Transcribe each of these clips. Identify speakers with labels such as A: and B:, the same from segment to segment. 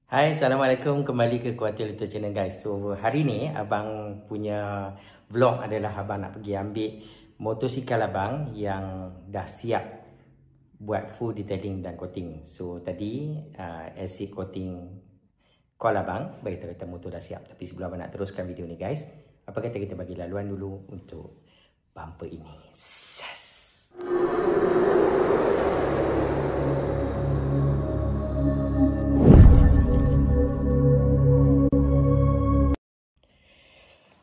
A: Hai, Assalamualaikum. Kembali ke Kuatir Little Channel guys. So, hari ni abang punya vlog adalah abang nak pergi ambil motosikal abang yang dah siap buat full detailing dan coating. So, tadi acid coating call abang bagi kata motor dah siap. Tapi sebelum abang nak teruskan video ni guys, apa kata kita bagi laluan dulu untuk bumper ini.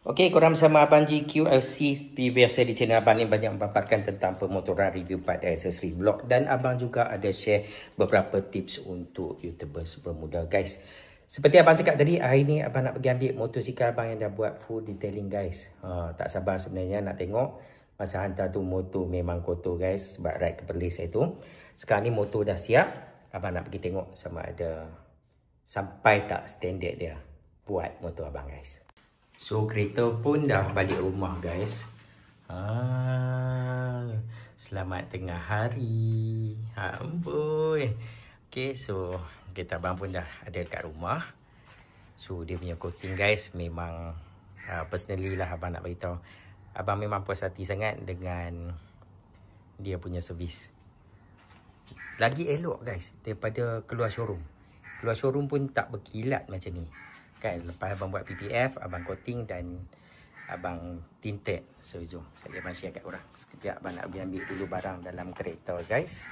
A: Okey, korang bersama Abang GQLC. Seperti biasa di channel Abang ni banyak memaparkan tentang pemotoran, review part dan aksesori vlog. Dan Abang juga ada share beberapa tips untuk YouTubers bermula guys. Seperti Abang cakap tadi, hari ni Abang nak pergi ambil motosikal Abang yang dah buat full detailing guys. Tak sabar sebenarnya nak tengok. Masa hantar tu motor memang kotor guys sebab ride ke Perlis itu. Sekarang ni motor dah siap. Abang nak pergi tengok sama ada sampai tak standard dia buat motor Abang guys. So, kereta pun dah balik rumah guys. Selamat tengah hari. Amboi. Okay, so kereta abang pun dah ada dekat rumah. So, dia punya coating guys memang personally lah abang nak beritahu. Abang memang puas hati sangat dengan dia punya servis. Lagi elok guys daripada keluar showroom. Keluar showroom pun tak berkilat macam ni. Kan, lepas abang buat PPF, abang coating dan abang tinted. So, jom saya abang share kat korang. Sekejap abang nak pergi ambil dulu barang dalam kereta guys.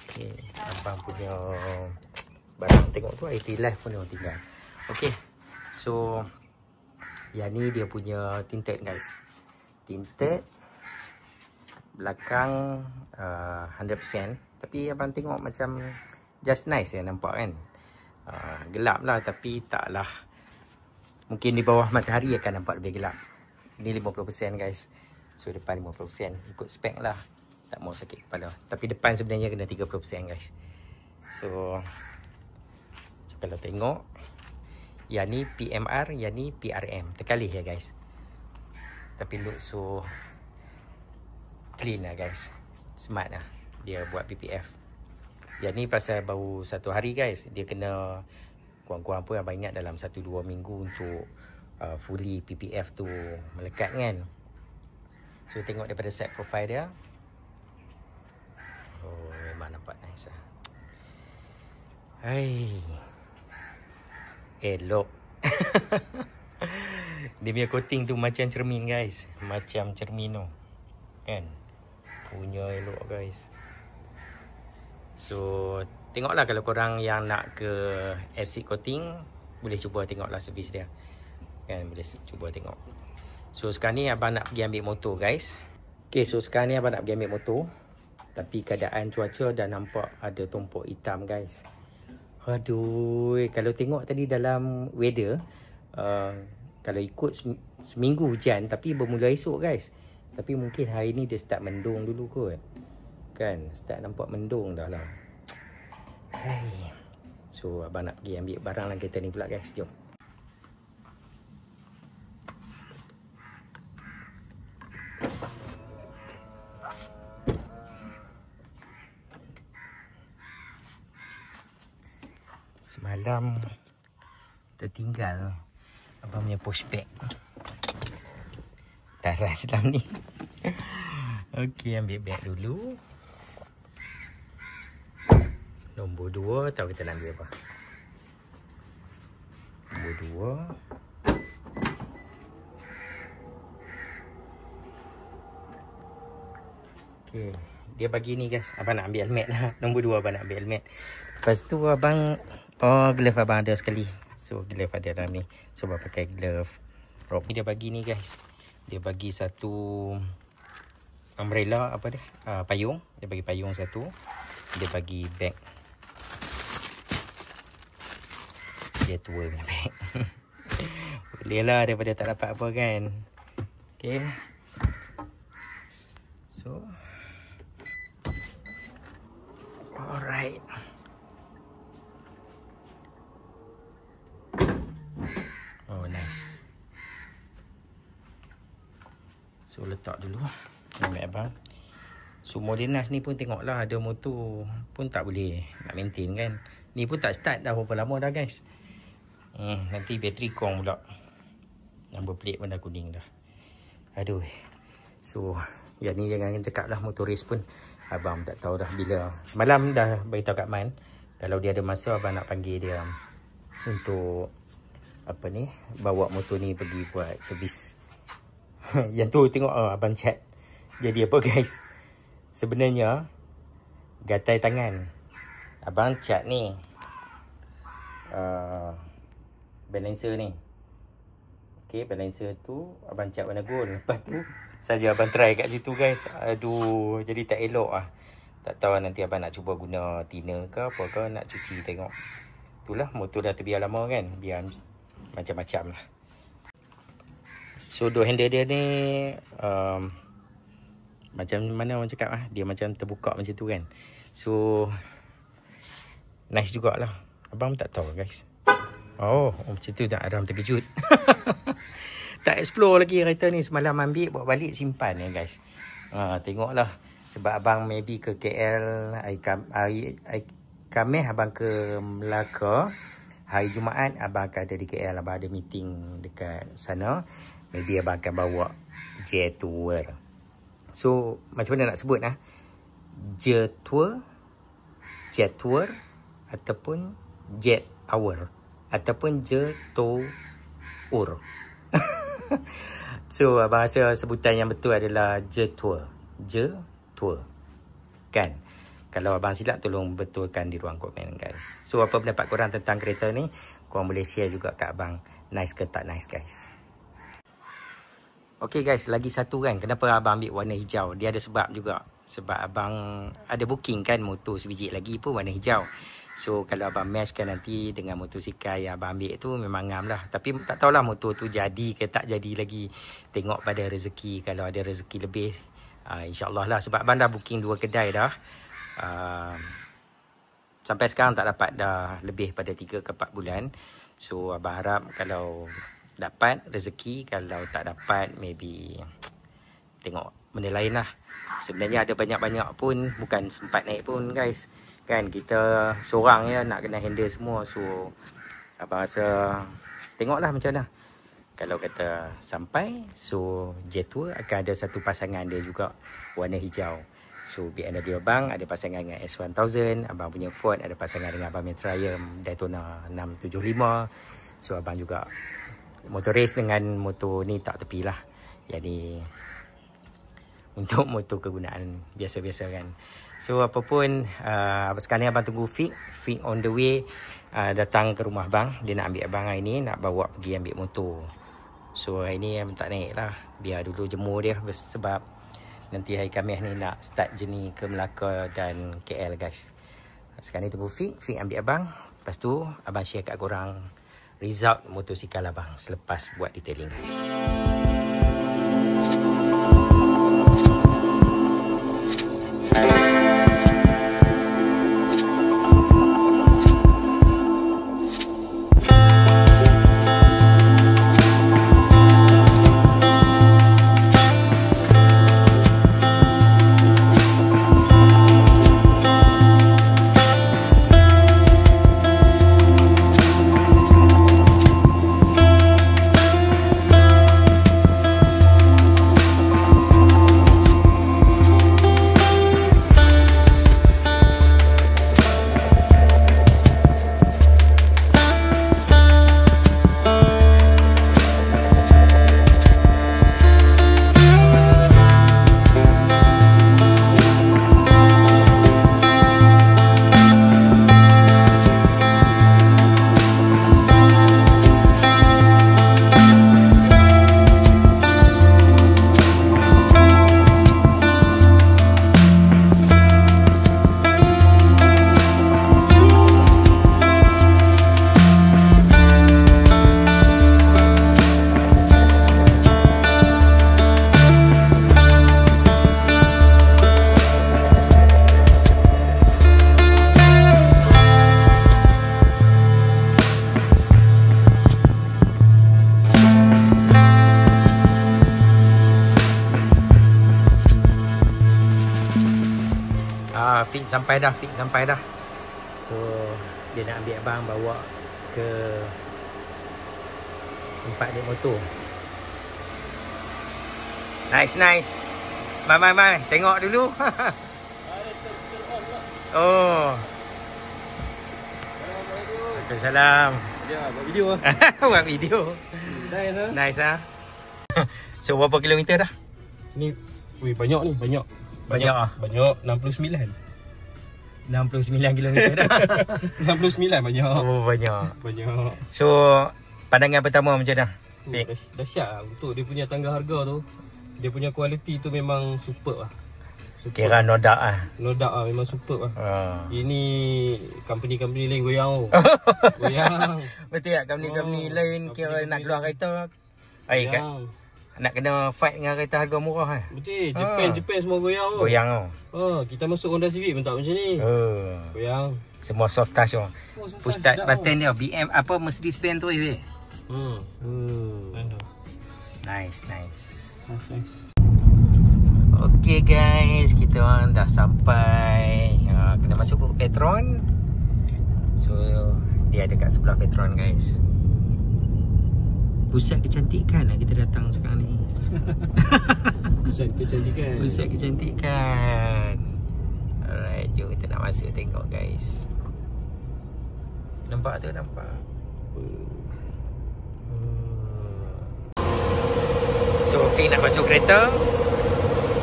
A: Okay, abang punya barang tengok tu IT Life pun dia tinggal. Okay, so yang ni dia punya tinted guys. Tinted belakang 100%. Tapi abang tengok macam just nice ya nampak kan. Gelap lah tapi taklah. Mungkin di bawah matahari akan nampak lebih gelap. Ini 50% guys. So depan 50%. Ikut spek lah. Tak mau sakit kepala. Tapi depan sebenarnya kena 30% guys. So kalau tengok, yang ni PMR, yang ni PRM. Terkalih ya guys. Tapi look so clean lah guys. Smart lah dia buat PPF. Yang ni pasal baru 1 hari guys. Dia kena kurang-kurang pun abang ingat dalam 1-2 minggu untuk fully PPF tu melekat kan. So tengok daripada set profile dia. Oh, memang nampak nice lah. Hai, elok. Dia punya coating tu macam cermin guys. Macam cermin tu kan. Punya elok guys. So tengoklah kalau korang yang nak ke acid coating, boleh cuba tengoklah servis dia kan, boleh cuba tengok. So sekarang ni abang nak pergi ambil motor guys. Okay, so sekarang ni abang nak pergi ambil motor. Tapi keadaan cuaca dah nampak ada tumpuk hitam guys. Aduh, kalau tengok tadi dalam weather, kalau ikut seminggu hujan tapi bermula esok guys. Tapi mungkin hari ni dia start mendung dulu kot. Kan, start nampak mendung dah lah. Hai. So, abang nak pergi ambil barang dalam kereta ni pula guys. Jom. Semalam tertinggal abang punya push bag. Taras dalam ni. Okey, ambil beg dulu. Nombor 2, tahu kita nak ambil apa? Nombor 2. Okey, dia bagi ni guys. Abang nak ambil helmet lah. Nombor 2 abang nak ambil helmet. Lepas tu abang, glove abang ada sekali. So glove ada dalam ni. So abang pakai glove. Rob ni dia bagi ni guys. Dia bagi satu umbrella, apa dia? Payung. Dia bagi payung satu. Dia bagi bag. Dia tua punya bag. Boleh lah daripada tak dapat apa kan. Okay. So. Alright. Oh, nice. So letak dulu helmet abang. So Modenas ni pun tengoklah, ada motor pun tak boleh nak maintain kan. Ni pun tak start dah berapa lama dah guys. Nanti bateri kong pula. Number plate pun dah kuning dah. Aduh. So yang ni jangan cakap lah motor race pun. Abang tak tahu dah bila. Semalam dah beritahu kat Man, kalau dia ada masa abang nak panggil dia untuk apa ni, bawa motor ni pergi buat servis. Yang tu tengok abang chat. Jadi apa guys, sebenarnya gatai tangan abang cat ni balancer ni. Okay, balancer tu abang cat warna gold. Lepas tu saja abang try kat situ guys. Aduh, jadi tak elok lah. Tak tahu nanti abang nak cuba guna thinner ke apa ke, nak cuci tengok. Itulah, motor dah terbiar lama kan, biar macam-macam lah. So door handle dia ni macam mana orang cakap lah, dia macam terbuka macam tu kan. So nice jugalah. Abang tak tahu guys. Oh macam tu tak, Aram terkejut. Tak explore lagi kereta ni. Semalam ambil, bawa balik, simpan ya guys. Tengoklah. Sebab abang maybe ke KL hari Khamis, abang ke Melaka. Hari Jumaat abang akan ada di KL. Abang ada meeting dekat sana. Maybe abang akan bawa Jet Tour. So macam mana nak sebut lah, Jet Tour, Jet Tour, ataupun Jet Hour, ataupun Jet Tour. So abang rasa sebutan yang betul adalah Jet Tour. Jet Tour kan. Kalau abang silap, tolong betulkan di ruang komen guys. So apa pendapat korang tentang kereta ni? Korang boleh share juga kat abang, nice ke tak nice guys. Okay guys, lagi satu kan, kenapa abang ambil warna hijau? Dia ada sebab juga. Sebab abang ada booking kan motor sebiji lagi pun warna hijau. So kalau abang match kan nanti dengan motosikal yang abang ambil tu, memang ngam lah. Tapi tak tahulah motor tu jadi ke tak jadi lagi. Tengok pada rezeki. Kalau ada rezeki lebih, insyaAllah lah. Sebab abang dah booking 2 kedai dah. Sampai sekarang tak dapat dah lebih pada 3 ke 4 bulan. So abang harap kalau dapat rezeki, kalau tak dapat maybe tengok benda lain lah. Sebenarnya ada banyak-banyak pun bukan sempat naik pun guys. Kan kita seorang ya nak kena handle semua. So abang rasa tengoklah macam mana. Kalau kata sampai, so Jet Tour akan ada satu pasangan dia juga warna hijau. So BMW abang ada pasangan dengan S1000, abang punya Ford ada pasangan dengan abang Triumph Daytona 675. So abang juga motor race dengan motor ni tak tepi lah. Jadi untuk motor kegunaan biasa-biasa kan. So apapun, sekarang ni abang tunggu Fik on the way datang ke rumah abang. Dia nak ambil abang hari ni, nak bawa pergi ambil motor. So hari ni abang tak naik lah, biar dulu jemur dia. Sebab nanti hari Khamis ni nak start journey ke Melaka dan KL guys. Sekarang ni tunggu Fik ambil abang. Lepas tu abang share kat korang result motosikal abang selepas buat detailing guys. Fix sampai dah. So dia nak ambil abang bawa ke tempat naik motor. Nice. Mai. Tengok dulu. Oh. Waalaikumsalam.
B: Ya, buat video lah.
A: Buat video. Nice ah. So berapa kilometer dah?
B: Ni, banyak ni, banyak.
A: Banyak ah.
B: Banyak 69.
A: 69 kilometer dah.
B: 69 banyak.
A: Oh, banyak. So pandangan pertama macam mana?
B: Dahsyat lah untuk dia punya tangga harga tu. Dia punya kualiti tu memang superb lah.
A: Kira no doubt lah.
B: No doubt lah, memang superb lah. Ini company-company lain goyang tu. Goyang.
A: Betul tak? Company-company lain kira nak keluar kereta.
B: Goyang.
A: Nak kena fight dengan kereta harga murah lah.
B: Betul, Japan semua goyang tu.
A: Goyang tu.
B: Kita masuk Honda Civic pun tak macam ni. Goyang.
A: Semua soft touch tu. Push start button dia BM apa Mercedes-Benz tu weh. Nice. Okay guys, kita orang dah sampai. Kena masuk ke Petron. So dia ada kat sebelah Petron guys. Pusat kecantikan lah kita datang sekarang ni.
B: Pusat kecantikan.
A: Alright, jom kita nak masuk tengok guys. Nampak. So Fik nak masuk kereta.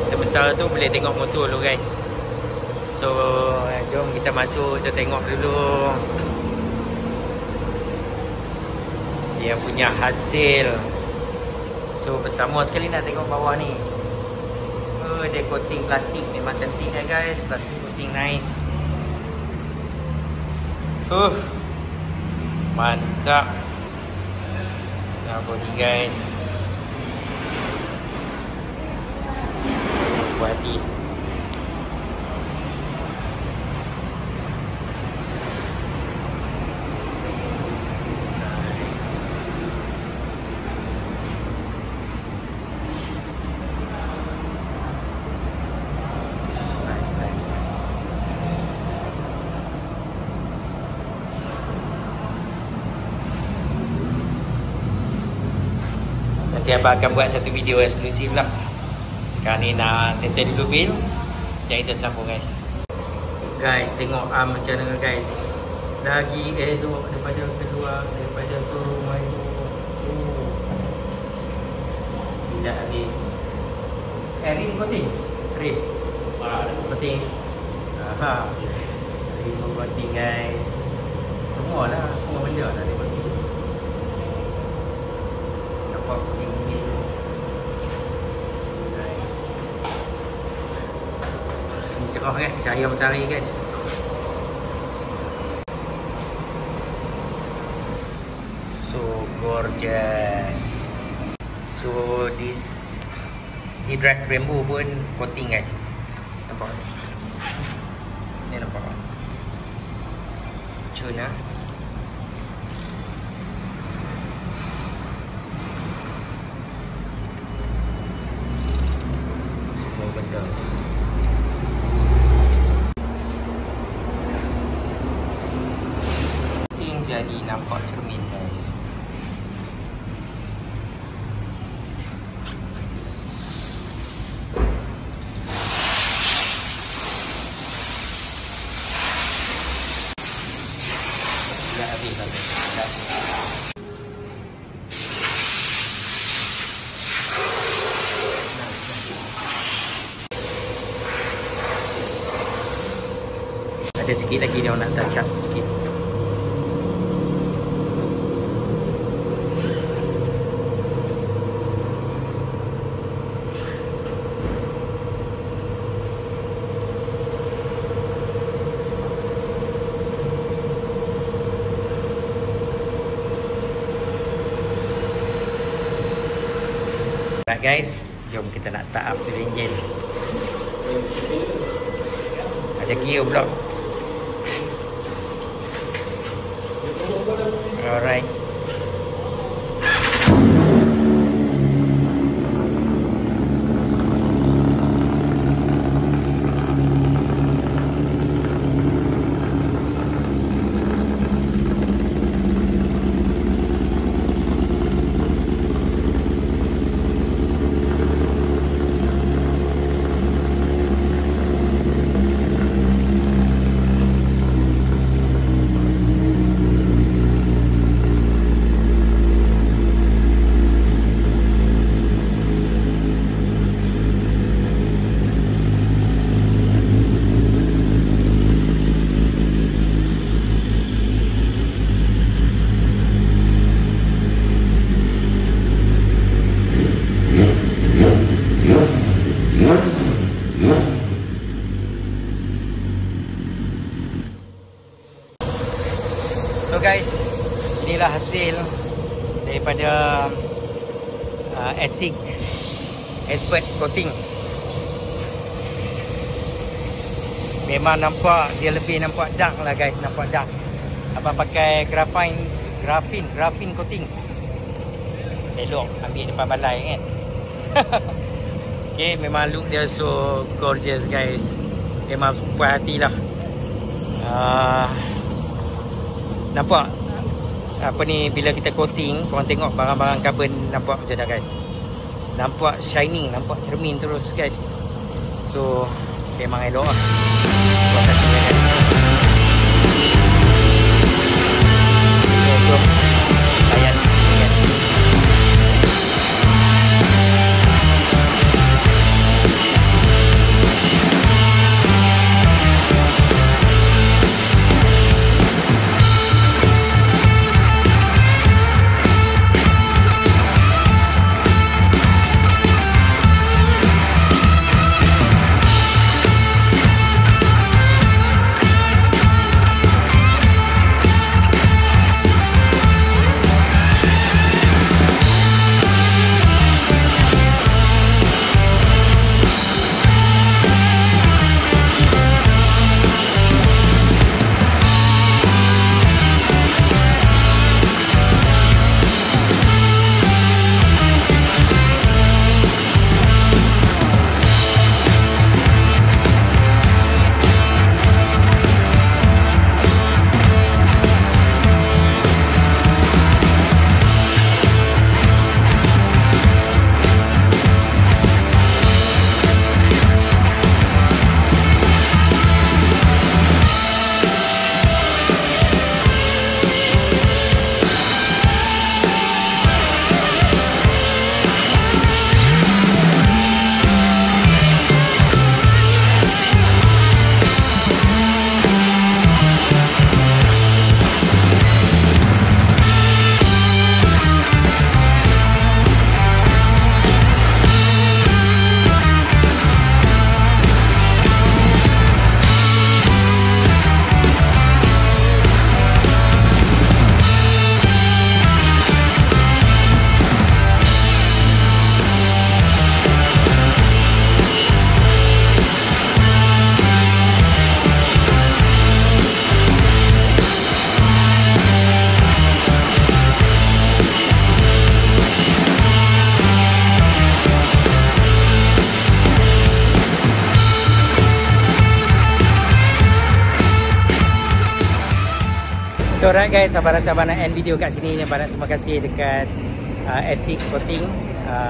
A: Sebentar tu boleh tengok motor dulu guys. So jom kita masuk, kita tengok dulu dia punya hasil. So pertama sekali nak tengok bawah ni. Dia coating plastik, memang cantik dah guys. Plastik coating nice. Mantap. Dah body guys. Puas hati. Nanti abang akan buat satu video eksklusif lah. Sekarang ni nak settle dulu bil. Jadi kita sambung guys. Guys tengok macam mana guys. Lagi elok daripada kedua, daripada showroom itu. Tidak lagi. Ring coating. Ring coating. Ring coating guys. Semua benda lah dia coating. Nampak coating ni. Cerah kan, cahaya matahari guys. So gorgeous. So this drive Brembo pun coating guys. Nampak ni, nampak cuna. Semua benda jadi nampak cermin guys. Dah habis dah. Ada sikit lagi dia nak touch up sikit. Alright guys, jom kita nak start up the engine. Ada gear pula. Alright. So guys, inilah hasil daripada ASIC Expert Coating. Memang nampak, dia lebih nampak dark lah guys, nampak dark. Abang pakai graphene coating. Elok ambil depan balai kan. Okay, memang look dia so gorgeous guys. Memang puas hati lah. Nampak apa ni, bila kita coating, korang tengok barang-barang carbon nampak macam dah guys. Nampak shining, nampak cermin terus guys. So memang elok lah. Puas hati lah guys. So jom layan. So alright guys, sahabat-sahabat nak end video kat sini. Yang banyak terima kasih dekat ASIC Coating,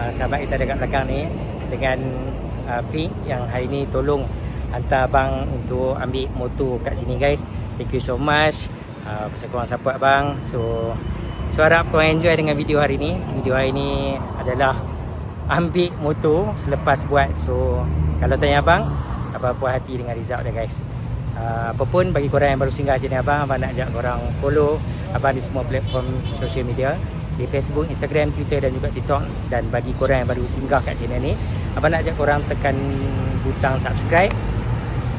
A: sahabat kita dekat belakang ni, dengan Fik yang hari ni tolong hantar abang untuk ambil motor kat sini guys. Thank you so much pasal korang support abang. So harap korang enjoy dengan video hari ni. Video hari ni adalah ambil motor selepas buat. So kalau tanya abang puas hati dengan result dia guys. Apapun bagi korang yang baru singgah channel abang nak ajak korang follow abang di semua platform social media, di Facebook, Instagram, Twitter dan juga TikTok. Dan bagi korang yang baru singgah kat channel ni, abang nak ajak korang tekan butang subscribe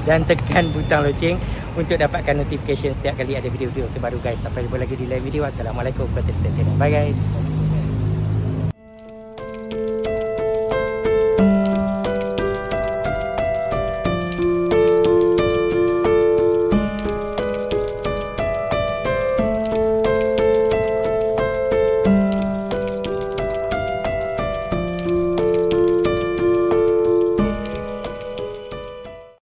A: dan tekan butang loceng untuk dapatkan notification setiap kali ada video-video terbaru guys. Sampai jumpa lagi di lain video. Assalamualaikum warahmatullahi wabarakatuh. Bye guys.